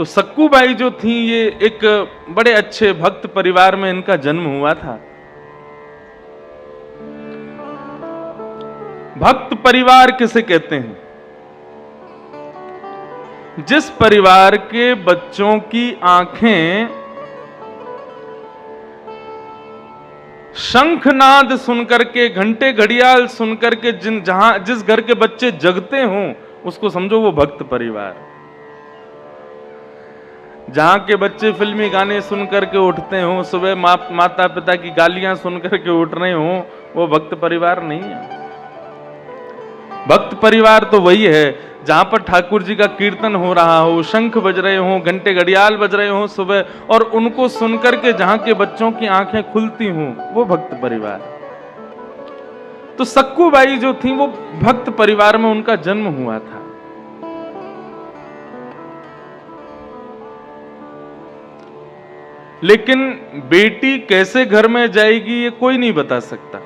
तो सक्कूबाई जो थी, ये एक बड़े अच्छे भक्त परिवार में इनका जन्म हुआ था। भक्त परिवार किसे कहते हैं? जिस परिवार के बच्चों की आंखें शंखनाद सुनकर के, घंटे घड़ियाल सुनकर के, जिस घर के बच्चे जगते हों, उसको समझो वो भक्त परिवार। जहां के बच्चे फिल्मी गाने सुनकर के उठते हों, सुबह माता पिता की गालियां सुनकर के उठ रहे हों, वो भक्त परिवार नहीं है। भक्त परिवार तो वही है जहां पर ठाकुर जी का कीर्तन हो रहा हो, शंख बज रहे हों, घंटे घड़ियाल बज रहे हों सुबह, और उनको सुनकर के जहां के बच्चों की आंखें खुलती हों, वो भक्त परिवार। तो सक्कूबाई जो थी वो भक्त परिवार में उनका जन्म हुआ था। लेकिन बेटी कैसे घर में जाएगी ये कोई नहीं बता सकता।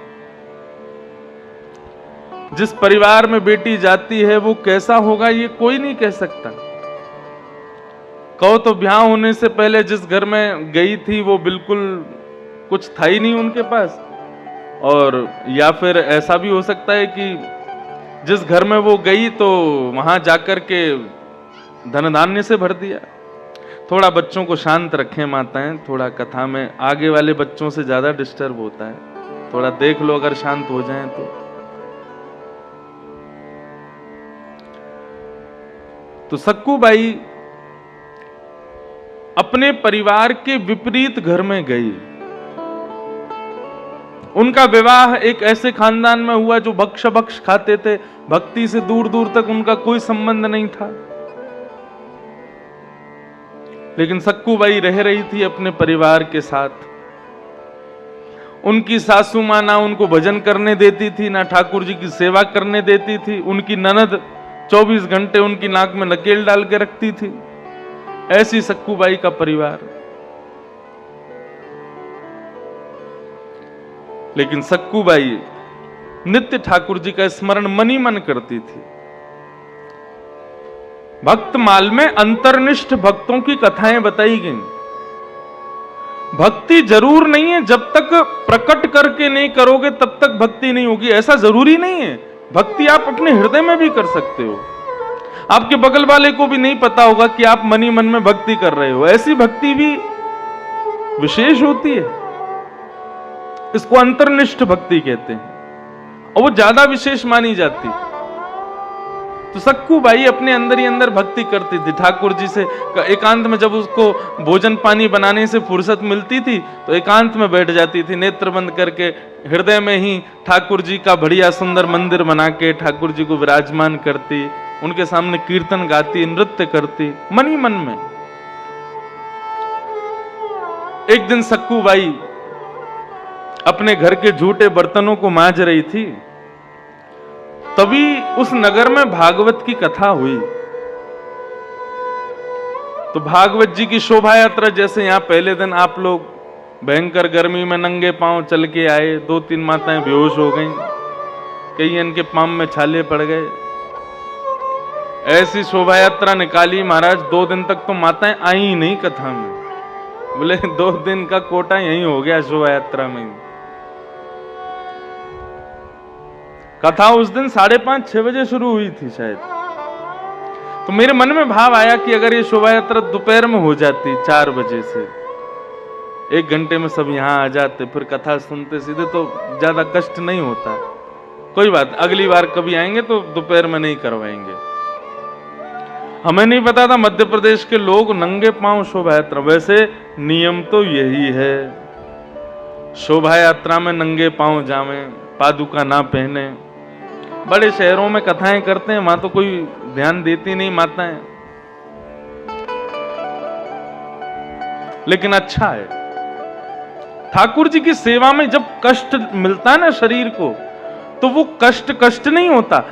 जिस परिवार में बेटी जाती है वो कैसा होगा ये कोई नहीं कह सकता। कहो तो ब्याह होने से पहले जिस घर में गई थी वो बिल्कुल कुछ था ही नहीं उनके पास, और या फिर ऐसा भी हो सकता है कि जिस घर में वो गई तो वहां जाकर के धन धान्य से भर दिया। थोड़ा बच्चों को शांत रखें माताएं, थोड़ा कथा में आगे वाले बच्चों से ज्यादा डिस्टर्ब होता है, थोड़ा देख लो अगर शांत हो जाएं तो सक्कूबाई अपने परिवार के विपरीत घर में गई। उनका विवाह एक ऐसे खानदान में हुआ जो भक्ष भक्ष खाते थे, भक्ति से दूर दूर तक उनका कोई संबंध नहीं था। लेकिन सक्कूबाई रह रही थी अपने परिवार के साथ। उनकी सासू मां ना उनको भजन करने देती थी, ना ठाकुर जी की सेवा करने देती थी। उनकी ननद 24 घंटे उनकी नाक में नकेल डाल के रखती थी। ऐसी सक्कूबाई का परिवार। लेकिन सक्कूबाई नित्य ठाकुर जी का स्मरण मन ही मन करती थी। भक्तमाल में अंतर्निष्ठ भक्तों की कथाएं बताई गई। भक्ति जरूर नहीं है, जब तक प्रकट करके नहीं करोगे तब तक भक्ति नहीं होगी, ऐसा जरूरी नहीं है। भक्ति आप अपने हृदय में भी कर सकते हो। आपके बगल वाले को भी नहीं पता होगा कि आप मन ही मन में भक्ति कर रहे हो, ऐसी भक्ति भी विशेष होती है। इसको अंतर्निष्ठ भक्ति कहते हैं और वो ज्यादा विशेष मानी जाती। तो सक्कूबाई अपने अंदर ही अंदर भक्ति करती थी ठाकुर जी से। एकांत में जब उसको भोजन पानी बनाने से फुर्सत मिलती थी तो एकांत में बैठ जाती थी, नेत्र बंद करके हृदय में ही ठाकुर जी का बढ़िया सुंदर मंदिर बना के ठाकुर जी को विराजमान करती, उनके सामने कीर्तन गाती, नृत्य करती मन ही मन में। एक दिन सक्कूबाई अपने घर के झूठे बर्तनों को मांज रही थी, तभी उस नगर में भागवत की कथा हुई। तो भागवत जी की शोभा यात्रा, जैसे यहां पहले दिन आप लोग भयंकर गर्मी में नंगे पांव चल के आए, 2-3 माताएं बेहोश हो गईं, कई इनके पांव में छाले पड़ गए, ऐसी शोभा यात्रा निकाली महाराज। 2 दिन तक तो माताएं आई ही नहीं कथा में। बोले 2 दिन का कोटा यही हो गया शोभा यात्रा में। कथा उस दिन 5:30-6 बजे शुरू हुई थी शायद। तो मेरे मन में भाव आया कि अगर ये शोभा यात्रा दोपहर में हो जाती 4 बजे से, 1 घंटे में सब यहां आ जाते, फिर कथा सुनते सीधे, तो ज्यादा कष्ट नहीं होता। कोई बात, अगली बार कभी आएंगे तो दोपहर में नहीं करवाएंगे। हमें नहीं पता था मध्य प्रदेश के लोग नंगे पांव शोभा यात्रा, वैसे नियम तो यही है, शोभा यात्रा में नंगे पांव जावें, पादुका ना पहने। बड़े शहरों में कथाएं करते हैं, वहां तो कोई ध्यान देती नहीं माताएं। लेकिन अच्छा है, ठाकुर जी की सेवा में जब कष्ट मिलता है ना शरीर को, तो वो कष्ट नहीं होता।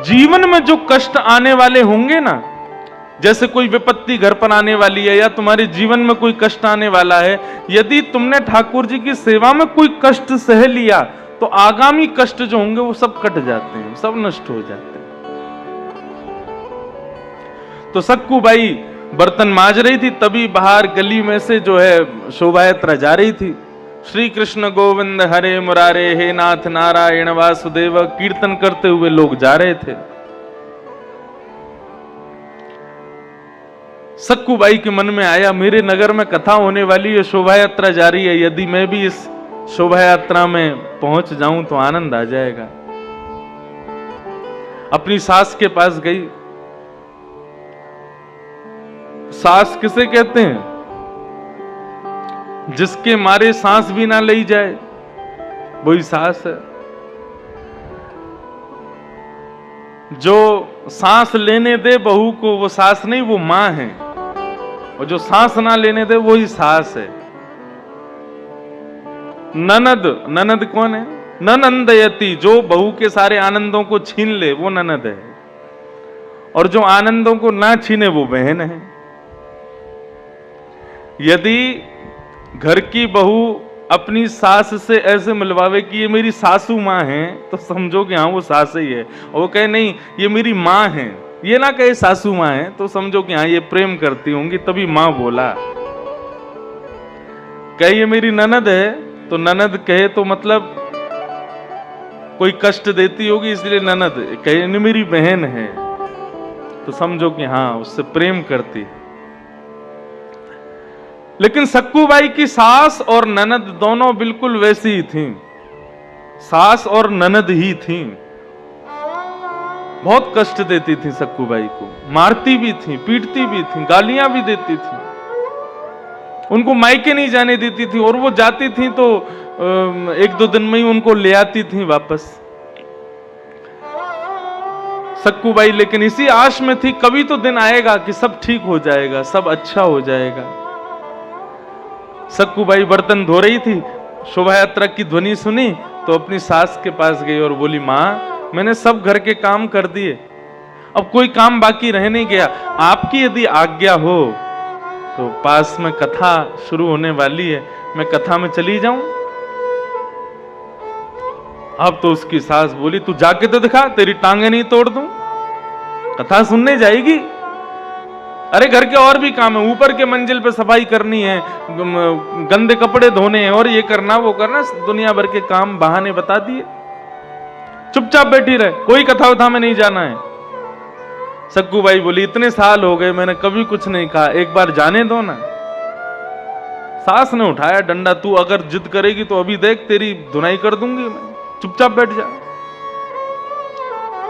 जीवन में जो कष्ट आने वाले होंगे ना, जैसे कोई विपत्ति घर पर आने वाली है या तुम्हारे जीवन में कोई कष्ट आने वाला है, यदि तुमने ठाकुर जी की सेवा में कोई कष्ट सह लिया तो आगामी कष्ट जो होंगे वो सब कट जाते हैं, सब नष्ट हो जाते हैं। तो सक्कूबाई बर्तन मांज रही थी, तभी बाहर गली में से जो है शोभा यात्रा जा रही थी। श्री कृष्ण गोविंद हरे मुरारे, हे नाथ नारायण वासुदेव कीर्तन करते हुए लोग जा रहे थे। सक्कूबाई के मन में आया, मेरे नगर में कथा होने वाली है, शोभा यात्रा जा रही है, यदि मैं भी इस शोभा यात्रा में पहुंच जाऊं तो आनंद आ जाएगा। अपनी सास के पास गई। सास किसे कहते हैं? जिसके मारे सांस भी ना ली जाए, वही सास है। जो सांस लेने दे बहू को वो सास नहीं, वो मां है। और जो सांस ना लेने दे वही सास है। ननद, ननद कौन है? ननंदयति, जो बहू के सारे आनंदों को छीन ले वो ननद है। और जो आनंदों को ना छीने वो बहन है। यदि घर की बहू अपनी सास से ऐसे मिलवावे कि ये मेरी सासू माँ है, तो समझो कि हाँ वो सास ही है। और वो कहे नहीं ये मेरी माँ है, ये ना कहे सासू माँ है, तो समझो कि हाँ ये प्रेम करती होंगी, तभी माँ बोला। कहे ये मेरी ननद है, तो ननद कहे तो मतलब कोई कष्ट देती होगी इसलिए ननद। कहे नहीं मेरी बहन है, तो समझो कि हाँ उससे प्रेम करती। लेकिन सक्कूबाई की सास और ननद दोनों बिल्कुल वैसी ही थीं। सास और ननद ही थीं। बहुत कष्ट देती थी सक्कूबाई को, मारती भी थी, पीटती भी थी, गालियां भी देती थी, उनको मायके नहीं जाने देती थी। और वो जाती थी तो एक दो दिन में ही उनको ले आती थी वापस। सक्कूबाई लेकिन इसी आश में थी कभी तो दिन आएगा कि सब ठीक हो जाएगा, सब अच्छा हो जाएगा। सक्कूबाई बर्तन धो रही थी, शोभा यात्रा की ध्वनि सुनी तो अपनी सास के पास गई और बोली, माँ मैंने सब घर के काम कर दिए, अब कोई काम बाकी रह नहीं गया, आपकी यदि आज्ञा हो तो पास में कथा शुरू होने वाली है, मैं कथा में चली जाऊं। अब तो उसकी सास बोली, तू जाके तो दिखा, तेरी टांगे नहीं तोड़ दूं। कथा सुनने जाएगी? अरे घर के और भी काम है, ऊपर के मंजिल पे सफाई करनी है, गंदे कपड़े धोने हैं, और ये करना वो करना, दुनिया भर के काम बहाने बता दिए। चुपचाप बैठी रहे, कोई कथा उथा में नहीं जाना है। सक्कूबाई बोली, इतने साल हो गए मैंने कभी कुछ नहीं कहा, एक बार जाने दो ना। सास ने उठाया डंडा, तू अगर जिद करेगी तो अभी देख तेरी धुनाई कर दूंगी मैं, चुपचाप बैठ जा।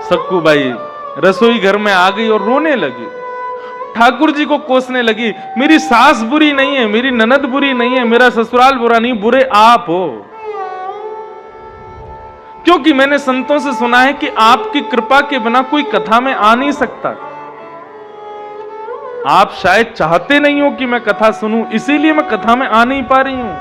सक्कूबाई रसोई घर में आ गई और रोने लगी, ठाकुर जी को कोसने लगी, मेरी सास बुरी नहीं है, मेरी ननद बुरी नहीं है, मेरा ससुराल बुरा नहीं, बुरे आप हो। क्योंकि मैंने संतों से सुना है कि आपकी कृपा के बिना कोई कथा में आ नहीं सकता। आप शायद चाहते नहीं हो कि मैं कथा सुनूं, इसीलिए मैं कथा में आ नहीं पा रही हूं।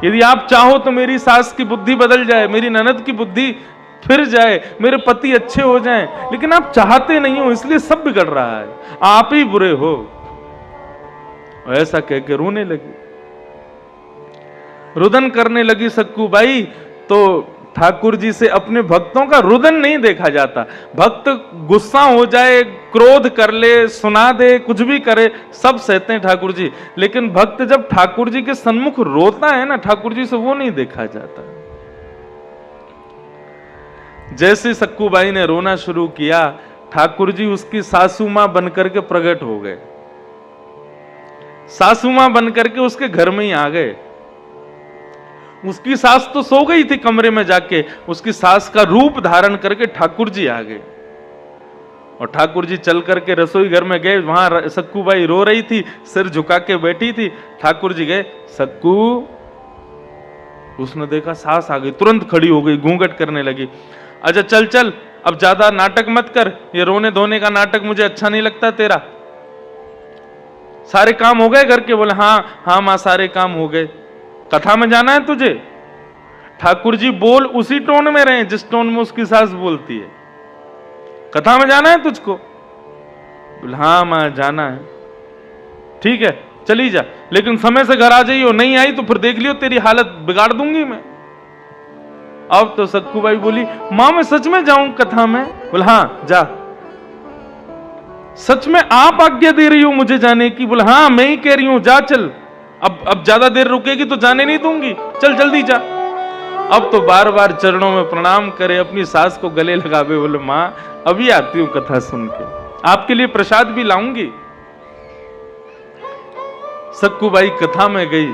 यदि आप चाहो तो मेरी सास की बुद्धि बदल जाए, मेरी ननद की बुद्धि फिर जाए, मेरे पति अच्छे हो जाएं, लेकिन आप चाहते नहीं हो, इसलिए सब बिगड़ रहा है, आप ही बुरे हो। ऐसा कह के रोने लगी, रुदन करने लगी सक्कूबाई। तो ठाकुर जी से अपने भक्तों का रुदन नहीं देखा जाता। भक्त गुस्सा हो जाए, क्रोध कर ले, सुना दे, कुछ भी करे, सब सहते हैं ठाकुर जी। लेकिन भक्त जब ठाकुर जी के सन्मुख रोता है ना, ठाकुर जी से वो नहीं देखा जाता। जैसे सक्कूबाई ने रोना शुरू किया, ठाकुर जी उसकी सासू मां बनकर के प्रकट हो गए। सासू मां बनकर के उसके घर में ही आ गए। उसकी सास तो सो गई थी कमरे में जाके, उसकी सास का रूप धारण करके ठाकुर जी आ गए। और ठाकुर जी चल करके रसोई घर में गए, वहां सक्कूबाई रो रही थी, सिर झुका के बैठी थी। ठाकुर जी गए, सक्कू। उसने देखा सास आ गई, तुरंत खड़ी हो गई, घूंघट करने लगी। अच्छा चल चल, अब ज्यादा नाटक मत कर, ये रोने धोने का नाटक मुझे अच्छा नहीं लगता तेरा। सारे काम हो गए घर के? बोले हाँ हाँ मां सारे काम हो गए। कथा में जाना है तुझे? ठाकुर जी बोल उसी टोन में रहे जिस टोन में उसकी सास बोलती है। कथा में जाना है तुझको? बोले हाँ मां जाना है। ठीक है चली जा, लेकिन समय से घर आ जाइयो, नहीं आई तो फिर देख लियो तेरी हालत बिगाड़ दूंगी मैं। अब तो सक्कूबाई बोली, मां मैं सच में जाऊं कथा में? बोले हाँ जा। सच में आप आज्ञा दे रही हो मुझे जाने की? बोले हाँ मैं ही कह रही हूं, जा चल, अब ज्यादा देर रुकेगी तो जाने नहीं दूंगी, चल जल्दी जा। अब तो बार बार चरणों में प्रणाम करे, अपनी सास को गले लगावे, बोले मां अभी आती हूं कथा सुन के, आपके लिए प्रसाद भी लाऊंगी। सक्कूबाई कथा में गई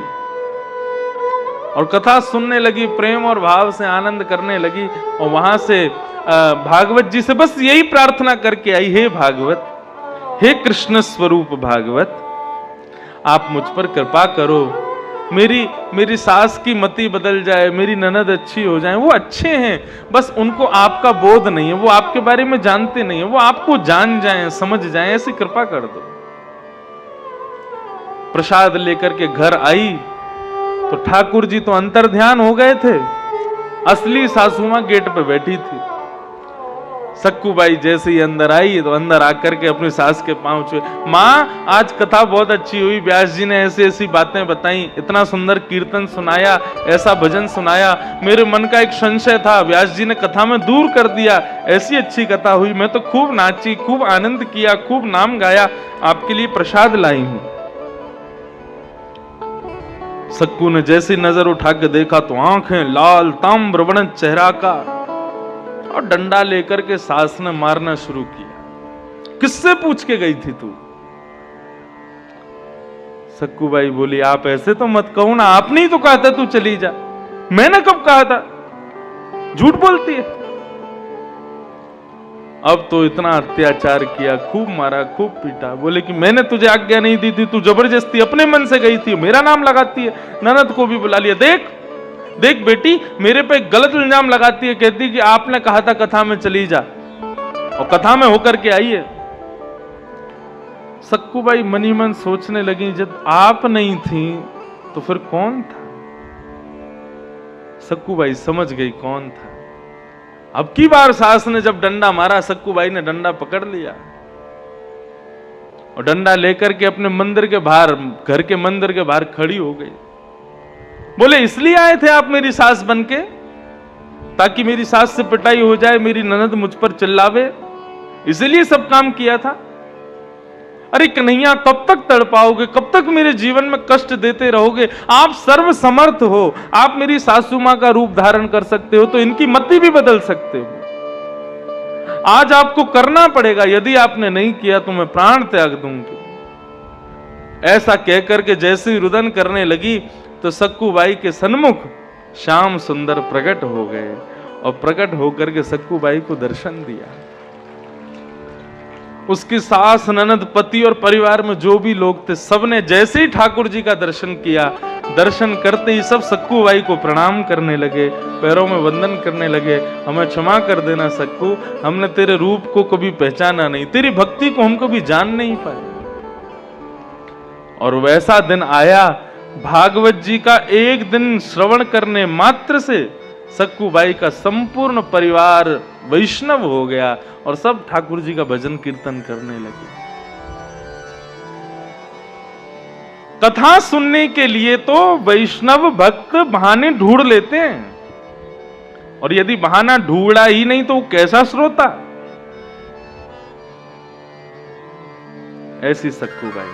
और कथा सुनने लगी, प्रेम और भाव से आनंद करने लगी, और वहां से भागवत जी से बस यही प्रार्थना करके आई, हे भागवत, हे कृष्ण स्वरूप भागवत, आप मुझ पर कृपा करो, मेरी सास की मति बदल जाए, मेरी ननद अच्छी हो जाए। वो अच्छे हैं, बस उनको आपका बोध नहीं है, वो आपके बारे में जानते नहीं है, वो आपको जान जाएं, समझ जाएं, ऐसी कृपा कर दो। प्रसाद लेकर के घर आई तो ठाकुर जी तो अंतर ध्यान हो गए थे, असली सासू मां गेट पे बैठी थी। सक्कूबाई जैसे ही अंदर आई तो अंदर आकर के अपनी सास के पांव छुए, माँ आज कथा बहुत अच्छी हुई, व्यास जी ने ऐसी ऐसी बातें बताई, इतना सुंदर कीर्तन सुनाया, ऐसा भजन सुनाया, मेरे मन का एक संशय था व्यास जी ने कथा में दूर कर दिया, ऐसी अच्छी कथा हुई, मैं तो खूब नाची, खूब आनंद किया, खूब नाम गाया, आपके लिए प्रसाद लाई हूं। सक्कू ने जैसी नजर उठा के देखा तो आंखें लाल, ताम्रवर्ण चेहरा का, और डंडा लेकर के सास ने मारना शुरू किया। किससे पूछ के गई थी तू? सक्कूबाई बोली आप ऐसे तो मत कहो ना, आपने ही तो कहा था तू चली जा। मैंने कब कहा था? झूठ बोलती है। अब तो इतना अत्याचार किया, खूब मारा, खूब पीटा। बोले कि मैंने तुझे आज्ञा नहीं दी थी, तू जबरदस्ती अपने मन से गई थी, मेरा नाम लगाती है। ननद को भी बुला लिया, देख देख बेटी मेरे पे गलत इल्जाम लगाती है, कहती कि आपने कहा था कथा में चली जा, और कथा में होकर के आई है। सक्कूबाई मनी मन सोचने लगी, जब आप नहीं थी तो फिर कौन था? सक्कूबाई समझ गई कौन था। अब की बार सास ने जब डंडा मारा, सक्कूबाई ने डंडा पकड़ लिया और डंडा लेकर के अपने मंदिर के बाहर, घर के मंदिर के बाहर खड़ी हो गई। बोले इसलिए आए थे आप मेरी सास बनके, ताकि मेरी सास से पिटाई हो जाए, मेरी ननद मुझ पर चिल्लावे, इसलिए सब काम किया था? अरे कन्हैया कब तक तड़पाओगे, कब तक मेरे जीवन में कष्ट देते रहोगे? आप सर्व समर्थ हो, आप मेरी सासू मां का रूप धारण कर सकते हो, तो इनकी मति भी बदल सकते हो। आज आपको करना पड़ेगा, यदि आपने नहीं किया तो मैं प्राण त्याग दूंगी। ऐसा कहकर के जैसे ही रुदन करने लगी तो सक्कूबाई के सन्मुख श्याम सुंदर प्रकट हो गए, और प्रकट होकर के सक्कूबाई को दर्शन दिया। उसकी सास, ननद, पति और परिवार में जो भी लोग थे, सबने जैसे ही ठाकुर जी का दर्शन किया, दर्शन करते ही सब सक्कूबाई को प्रणाम करने लगे, पैरों में वंदन करने लगे। हमें क्षमा कर देना सक्कू, हमने तेरे रूप को कभी पहचाना नहीं, तेरी भक्ति को हम कभी जान नहीं पाए। और वैसा दिन आया, भागवत जी का एक दिन श्रवण करने मात्र से सक्कूबाई का संपूर्ण परिवार वैष्णव हो गया, और सब ठाकुर जी का भजन कीर्तन करने लगे। कथा सुनने के लिए तो वैष्णव भक्त बहाने ढूंढ लेते हैं, और यदि बहाना ढूंढा ही नहीं तो वो कैसा श्रोता? ऐसी सक्कूबाई।